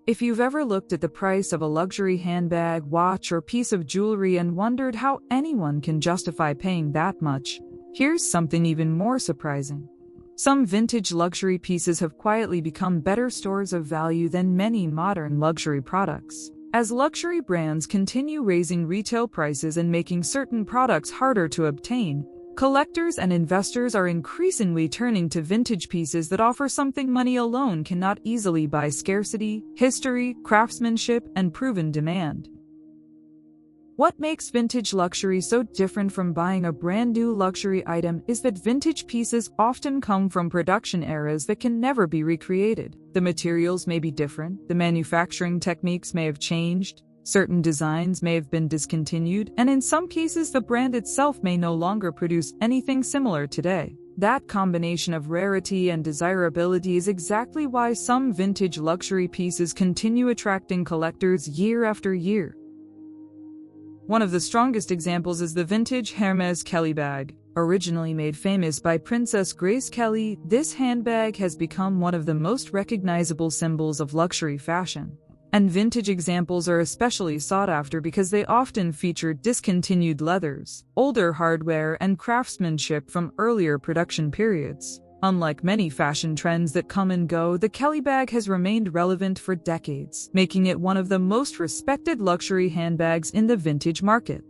If you've ever looked at the price of a luxury handbag, watch, or piece of jewelry and wondered how anyone can justify paying that much, here's something even more surprising. Some vintage luxury pieces have quietly become better stores of value than many modern luxury products. As luxury brands continue raising retail prices and making certain products harder to obtain, collectors and investors are increasingly turning to vintage pieces that offer something money alone cannot easily buy: scarcity, history, craftsmanship, and proven demand. What makes vintage luxury so different from buying a brand new luxury item is that vintage pieces often come from production eras that can never be recreated. The materials may be different, the manufacturing techniques may have changed, certain designs may have been discontinued, and in some cases the brand itself may no longer produce anything similar today. That combination of rarity and desirability is exactly why some vintage luxury pieces continue attracting collectors year after year. One of the strongest examples is the vintage Hermès Kelly bag. Originally made famous by Princess Grace Kelly, this handbag has become one of the most recognizable symbols of luxury fashion. And vintage examples are especially sought after because they often feature discontinued leathers, older hardware, and craftsmanship from earlier production periods. Unlike many fashion trends that come and go, the Kelly bag has remained relevant for decades, making it one of the most respected luxury handbags in the vintage market.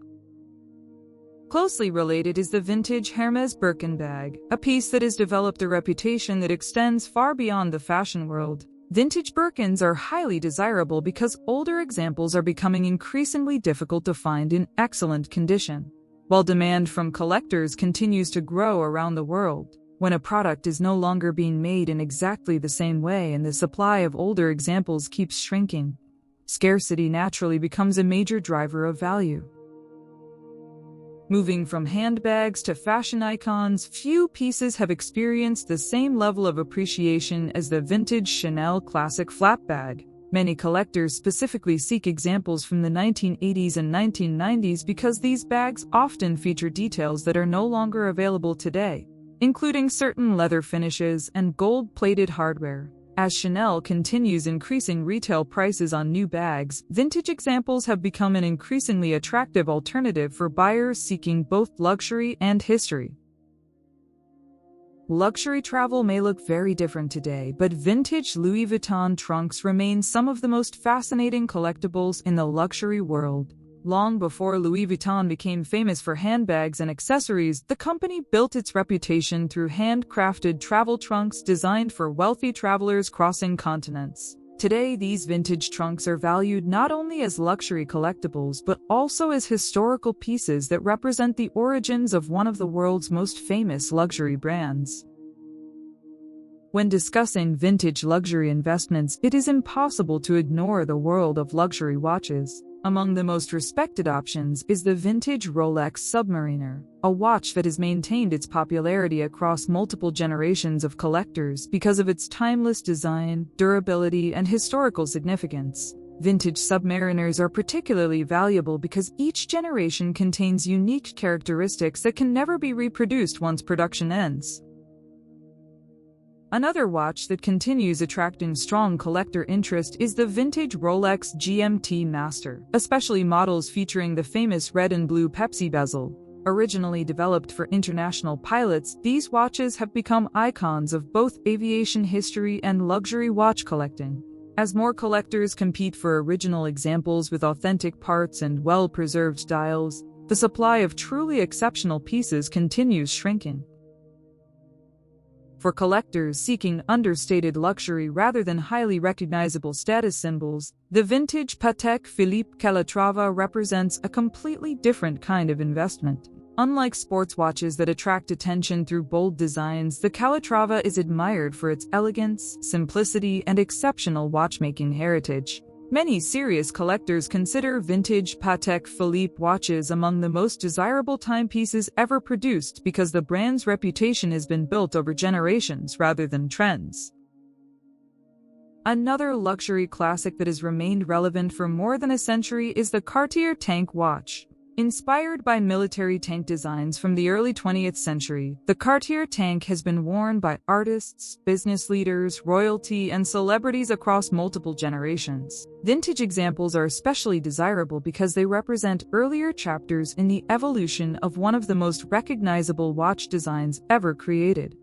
Closely related is the vintage Hermès Birkin bag, a piece that has developed a reputation that extends far beyond the fashion world. Vintage Birkins are highly desirable because older examples are becoming increasingly difficult to find in excellent condition. While demand from collectors continues to grow around the world, when a product is no longer being made in exactly the same way and the supply of older examples keeps shrinking, scarcity naturally becomes a major driver of value. Moving from handbags to fashion icons, few pieces have experienced the same level of appreciation as the vintage Chanel classic flap bag. Many collectors specifically seek examples from the 1980s and 1990s because these bags often feature details that are no longer available today, including certain leather finishes and gold-plated hardware. As Chanel continues increasing retail prices on new bags, vintage examples have become an increasingly attractive alternative for buyers seeking both luxury and history. Luxury travel may look very different today, but vintage Louis Vuitton trunks remain some of the most fascinating collectibles in the luxury world. Long before Louis Vuitton became famous for handbags and accessories, the company built its reputation through handcrafted travel trunks designed for wealthy travelers crossing continents. Today, these vintage trunks are valued not only as luxury collectibles but also as historical pieces that represent the origins of one of the world's most famous luxury brands. When discussing vintage luxury investments, it is impossible to ignore the world of luxury watches. Among the most respected options is the vintage Rolex Submariner, a watch that has maintained its popularity across multiple generations of collectors because of its timeless design, durability, and historical significance. Vintage Submariners are particularly valuable because each generation contains unique characteristics that can never be reproduced once production ends. Another watch that continues attracting strong collector interest is the vintage Rolex GMT-Masters, especially models featuring the famous red and blue Pepsi bezel. Originally developed for international pilots, these watches have become icons of both aviation history and luxury watch collecting. As more collectors compete for original examples with authentic parts and well-preserved dials, the supply of truly exceptional pieces continues shrinking. For collectors seeking understated luxury rather than highly recognizable status symbols, the vintage Patek Philippe Calatravas represents a completely different kind of investment. Unlike sports watches that attract attention through bold designs, the Calatrava is admired for its elegance, simplicity, and exceptional watchmaking heritage. Many serious collectors consider vintage Patek Philippe watches among the most desirable timepieces ever produced because the brand's reputation has been built over generations rather than trends. Another luxury classic that has remained relevant for more than a century is the Cartier Tank watch. Inspired by military tank designs from the early 20th century, the Cartier Tank has been worn by artists, business leaders, royalty, and celebrities across multiple generations. Vintage examples are especially desirable because they represent earlier chapters in the evolution of one of the most recognizable watch designs ever created.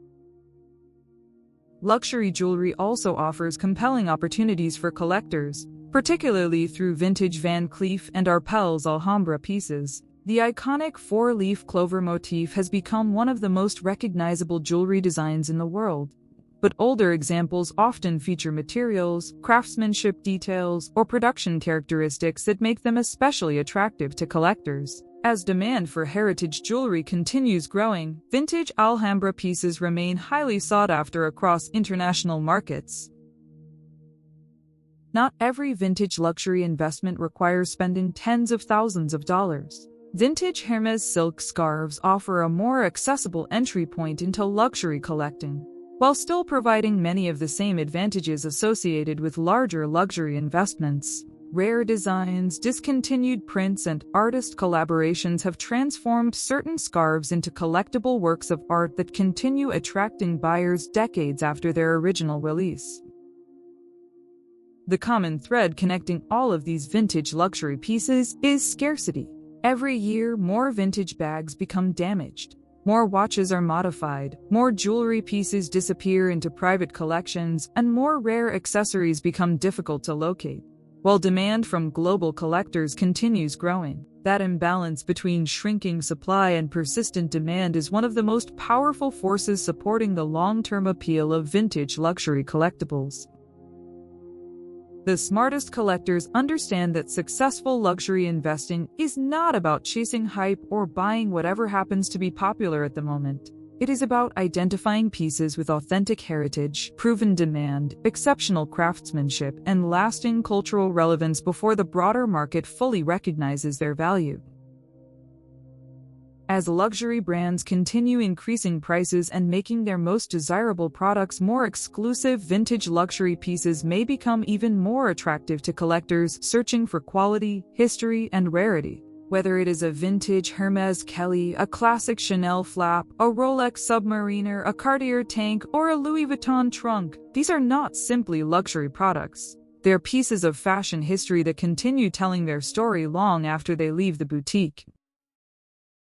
Luxury jewelry also offers compelling opportunities for collectors, particularly through vintage Van Cleef and Arpels Alhambra pieces. The iconic four-leaf clover motif has become one of the most recognizable jewelry designs in the world. But older examples often feature materials, craftsmanship details, or production characteristics that make them especially attractive to collectors. As demand for heritage jewelry continues growing, vintage Alhambra pieces remain highly sought after across international markets. Not every vintage luxury investment requires spending tens of thousands of dollars. Vintage Hermès silk scarves offer a more accessible entry point into luxury collecting, while still providing many of the same advantages associated with larger luxury investments. Rare designs, discontinued prints, and artist collaborations have transformed certain scarves into collectible works of art that continue attracting buyers decades after their original release. The common thread connecting all of these vintage luxury pieces is scarcity. Every year, more vintage bags become damaged. More watches are modified, more jewelry pieces disappear into private collections, and more rare accessories become difficult to locate. While demand from global collectors continues growing, that imbalance between shrinking supply and persistent demand is one of the most powerful forces supporting the long-term appeal of vintage luxury collectibles. The smartest collectors understand that successful luxury investing is not about chasing hype or buying whatever happens to be popular at the moment. It is about identifying pieces with authentic heritage, proven demand, exceptional craftsmanship, and lasting cultural relevance before the broader market fully recognizes their value. As luxury brands continue increasing prices and making their most desirable products more exclusive, vintage luxury pieces may become even more attractive to collectors searching for quality, history, and rarity. Whether it is a vintage Hermès Kelly, a classic Chanel flap, a Rolex Submariner, a Cartier Tank, or a Louis Vuitton trunk, these are not simply luxury products. They're pieces of fashion history that continue telling their story long after they leave the boutique.